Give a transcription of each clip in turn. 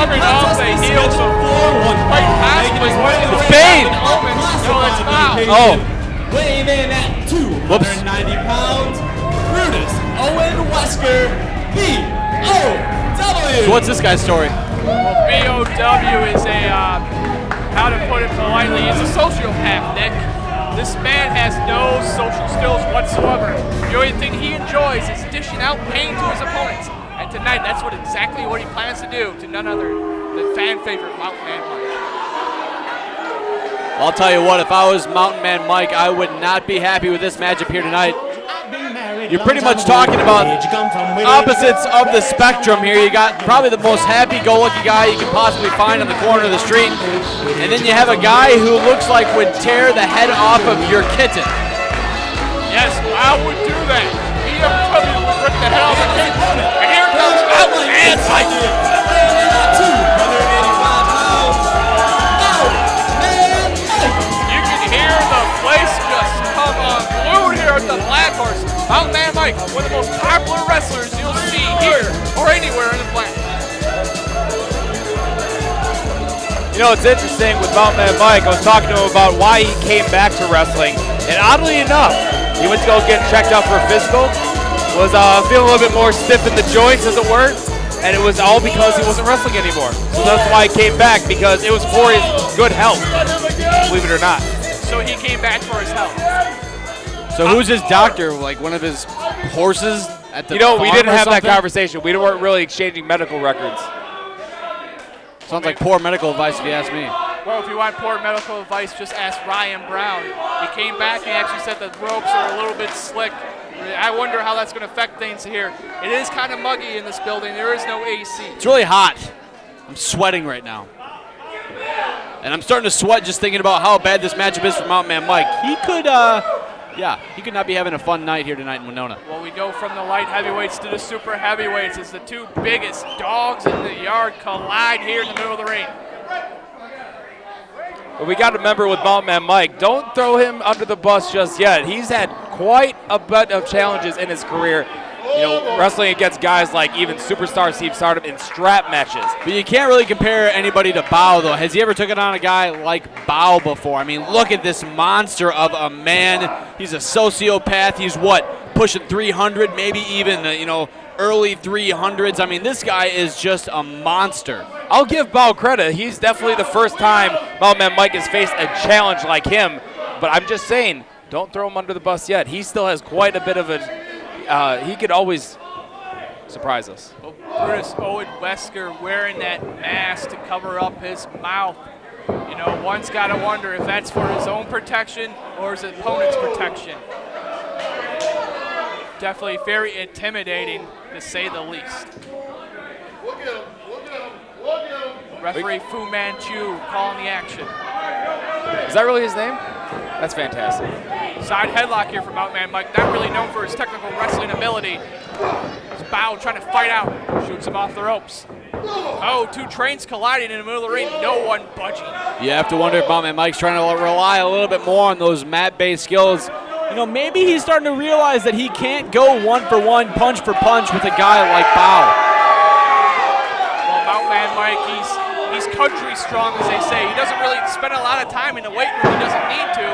coming off the heels of right past me. It's Bane. No, it's not. Oh. Weighing in at 290 pounds, Brutus Owen Wesker, B.O.W. So what's this guy's story? Well, B.O.W. is a, how to put it politely, he's a sociopath, Nick. This man has no social skills whatsoever. The only thing he enjoys is dishing out pain to his opponents. And tonight, that's exactly what he plans to do to none other than fan favorite Mountain Man Mike. I'll tell you what, if I was Mountain Man Mike, I would not be happy with this matchup here tonight. You're pretty much talking about opposites of the spectrum here. You got probably the most happy-go-lucky guy you can possibly find on the corner of the street. And then you have a guy who looks like would tear the head off of your kitten. Yes, I would do that. B.O.W. would rip the head off the kitten. And here comes Mountain Man Mike. You can hear the place just come unglued here at the Black Horse. Mountain Man Mike, one of the most popular wrestlers you'll see here or anywhere in the planet. You know, it's interesting with Mountain Man Mike. I was talking to him about why he came back to wrestling. And oddly enough, he went to go get checked out for a physical, was feeling a little bit more stiff in the joints, as it were. And it was all because he wasn't wrestling anymore. So that's why he came back, because it was for his good health, believe it or not. So he came back for his health. So who's his doctor? Like one of his horses at the You know, we farm didn't or have that something? conversation. We weren't really exchanging medical records. Sounds like poor medical advice if you ask me. Well, if you want poor medical advice, just ask Ryan Brown. He came back and actually said the ropes are a little bit slick. I wonder how that's going to affect things here. It is kind of muggy in this building. There is no AC. It's really hot. I'm sweating right now. And I'm starting to sweat just thinking about how bad this matchup is for Mountain Man Mike. He could, he could not be having a fun night here tonight in Winona. Well, we go from the light heavyweights to the super heavyweights as the two biggest dogs in the yard collide here in the middle of the ring. But we got to remember with Mountain Man Mike, don't throw him under the bus just yet. He's had quite a bit of challenges in his career. You know, wrestling against guys like even superstar Steve Stardom in strap matches. But you can't really compare anybody to Bao, though. Has he ever taken on a guy like Bao before? I mean, look at this monster of a man. He's a sociopath. He's what, pushing 300, maybe even, early 300s. I mean, this guy is just a monster. I'll give Bao credit. He's definitely the first time Mountain Man Mike has faced a challenge like him. But I'm just saying, don't throw him under the bus yet. He still has quite a bit of a... he could always surprise us. Well, Brutus Owen Wesker wearing that mask to cover up his mouth. You know, one's got to wonder if that's for his own protection or his opponent's protection. Definitely very intimidating, to say the least. Look at him, look at him, look at him. Referee Fu Manchu calling the action. Is that really his name? That's fantastic. Side headlock here from Mountain Man Mike, not really known for his technical wrestling ability. It's Bao trying to fight out, shoots him off the ropes. Oh, two trains colliding in the middle of the ring, no one budging. You have to wonder if Mountain Man Mike's trying to rely a little bit more on those mat-based skills. You know, maybe he's starting to realize that he can't go one-for-one, punch-for-punch with a guy like Bao. Well, Mountain Man Mike, he's country strong, as they say. He doesn't really spend a lot of time in the weight room. He doesn't need to.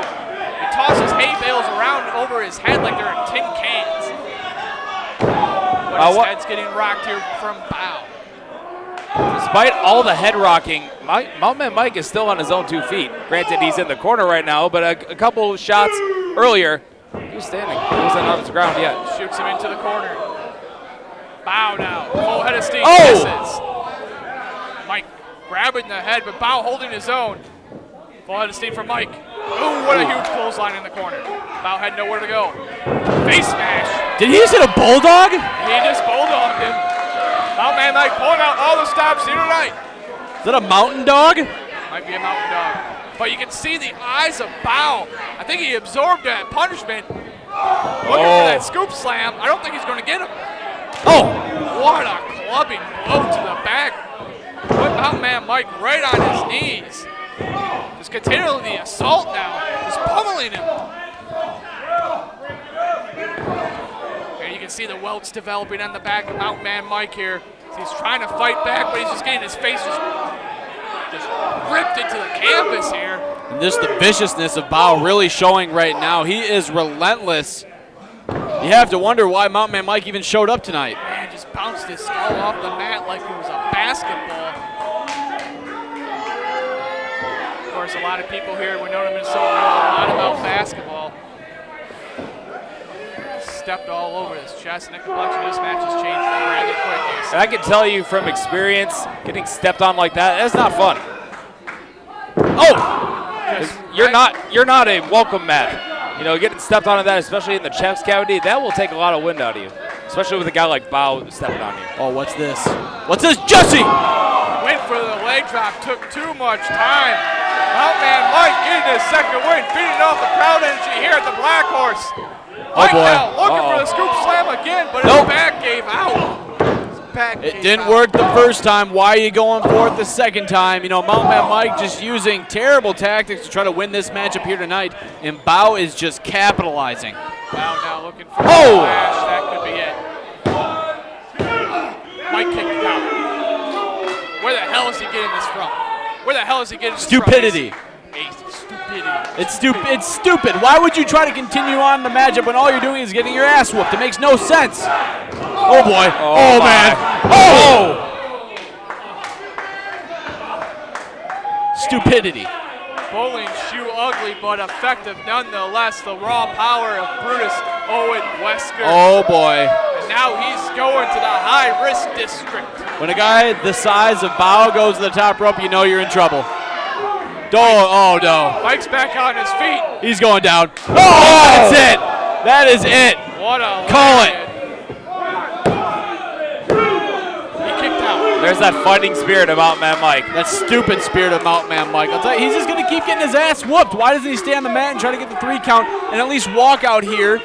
He tosses hay bales around over his head like they're in tin cans. But his head's getting rocked here from Bao. Despite all the head rocking, Mountain Man Mike is still on his own 2 feet. Granted, he's in the corner right now, but a couple shots earlier, he was standing. He wasn't on the ground yet. Shoots him into the corner. Bao now, full head of steam, misses. Mike grabbing the head, but Bao holding his own. Full head of steam from Mike. Ooh, what a huge clothesline in the corner. Bao had nowhere to go. Face smash. Did he just hit a bulldog? He just bulldogged him. Mountain Man Mike pulling out all the stops here tonight. Is that a mountain dog? Might be a mountain dog. But you can see the eyes of Bao. I think he absorbed that punishment. Looking for that scoop slam. I don't think he's going to get him. Oh! What a clubbing blow to the back. Put Mountain Man Mike right on his knees. Just continually the assault now. Just pummeling him. Here you can see the welts developing on the back of Mountain Man Mike here. He's trying to fight back, but he's just getting his face just ripped into the canvas here. And just the viciousness of Bao really showing right now. He is relentless. You have to wonder why Mountain Man Mike even showed up tonight. Man, just bounced his skull off the mat like it was a basketball. Of course, a lot of people here in Winona, Minnesota know a lot about basketball. Stepped all over his chest, and the complexion of this match has changed rather quickly. And I can tell you from experience, getting stepped on like that's not fun. Oh, you're not a welcome mat. You know, getting stepped on that, especially in the chest cavity, that will take a lot of wind out of you, especially with a guy like Bao stepping on you. Oh, what's this? What's this, Jesse? Went for the leg drop, took too much time. Mountain Man Mike getting his second win, feeding off the crowd energy here at the Black Horse. Oh boy. Now looking for the scoop slam again, but his back gave out. It didn't work the first time. Why are you going for it the second time? You know, Mountain Man Mike just using terrible tactics to try to win this matchup here tonight, and Bao is just capitalizing. Bao now looking for a flash. That could be it. Mike kicked it out. Where the hell is he getting this from? Where the hell is he getting this Stupidity. from? It's stupid. Why would you try to continue on the matchup when all you're doing is getting your ass whooped? It makes no sense. Oh boy. Oh man. Oh! Stupidity. Bowling shoe ugly, but effective nonetheless. The raw power of Brutus Owen Wesker. Oh boy. And now he's going to the high-risk district. When a guy the size of Bao goes to the top rope, you know you're in trouble. Oh no. Mike's back on his feet. He's going down. Oh, that's it. That is it. What a call it. He kicked out. There's that fighting spirit of Mountain Man Mike. That stupid spirit of Mountain Man Mike. I'll tell you, he's just going to keep getting his ass whooped. Why doesn't he stay on the mat and try to get the 3 count and at least walk out here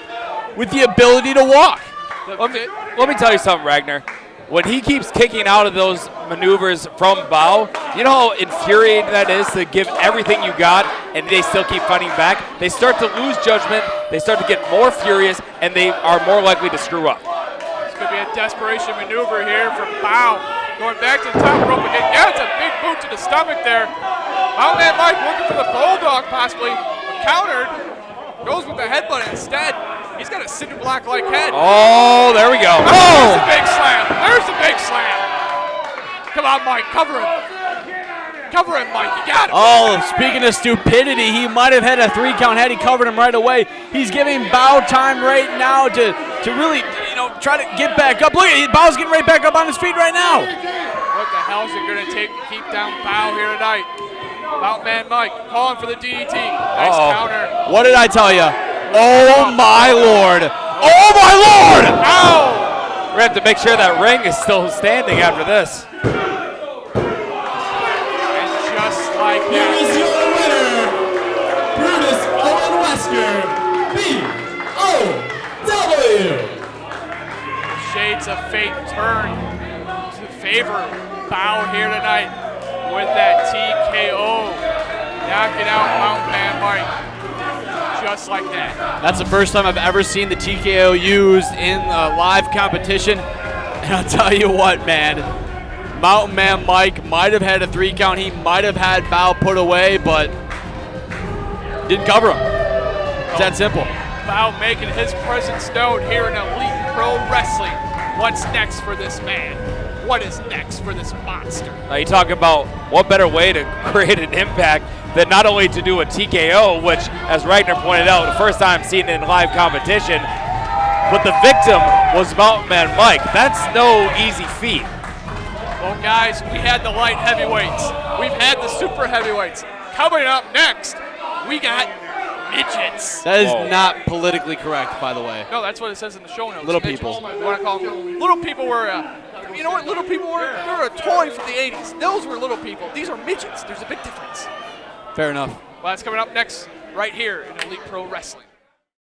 with the ability to walk? Let me tell you something, Ragnar. When he keeps kicking out of those maneuvers from Bao, you know how infuriating that is to give everything you got and they still keep fighting back? They start to lose judgment, they start to get more furious, and they are more likely to screw up. This could be a desperation maneuver here from Bao. Going back to the top rope again. Yeah, it's a big boot to the stomach there. Mountain Man Mike looking for the bulldog possibly. Countered. Goes with the headbutt instead. He's got a cinder block-like head. Oh, there we go. Oh! There's a big slam. There's a big slam. Come on, Mike. Cover him. Cover him, Mike. You got him. Oh, speaking of stupidity, he might have had a 3 count had he covered him right away. He's giving Bao time right now to really, you know, try to get back up. Look at it. Bao's getting right back up on his feet right now. What the hell is it going to take to keep down Bao here tonight? Mountain Man Mike calling for the DDT. Nice counter. What did I tell you? Oh my Lord! Oh my Lord! Ow! We're going to have to make sure that ring is still standing after this. And just like Here that. is your winner, Brutus Owen Wesker, B.O.W. Shades of fate turn to favor Bao here tonight with that TKO. Knocking out Mountain Man Mike. Just like that. That's the first time I've ever seen the TKO used in a live competition. And I'll tell you what, man. Mountain Man Mike might have had a 3 count. He might have had Bao put away, but didn't cover him. It's that simple. Bao making his presence known here in Elite Pro Wrestling. What's next for this man? What is next for this monster? Now you talk about what better way to create an impact than not only to do a TKO, which, as Ragnar pointed out, the first time seen it in live competition, but the victim was Mountain Man Mike. That's no easy feat. Well, guys, we had the light heavyweights. We've had the super heavyweights. Coming up next, we got midgets. That is not politically correct, by the way. No, that's what it says in the show notes. Little Midgets. people. You want to call them? Little people were, you know what little people were? They were a toy from the 80s. Those were little people. These are midgets. There's a big difference. Fair enough. Well, that's coming up next right here in Elite Pro Wrestling.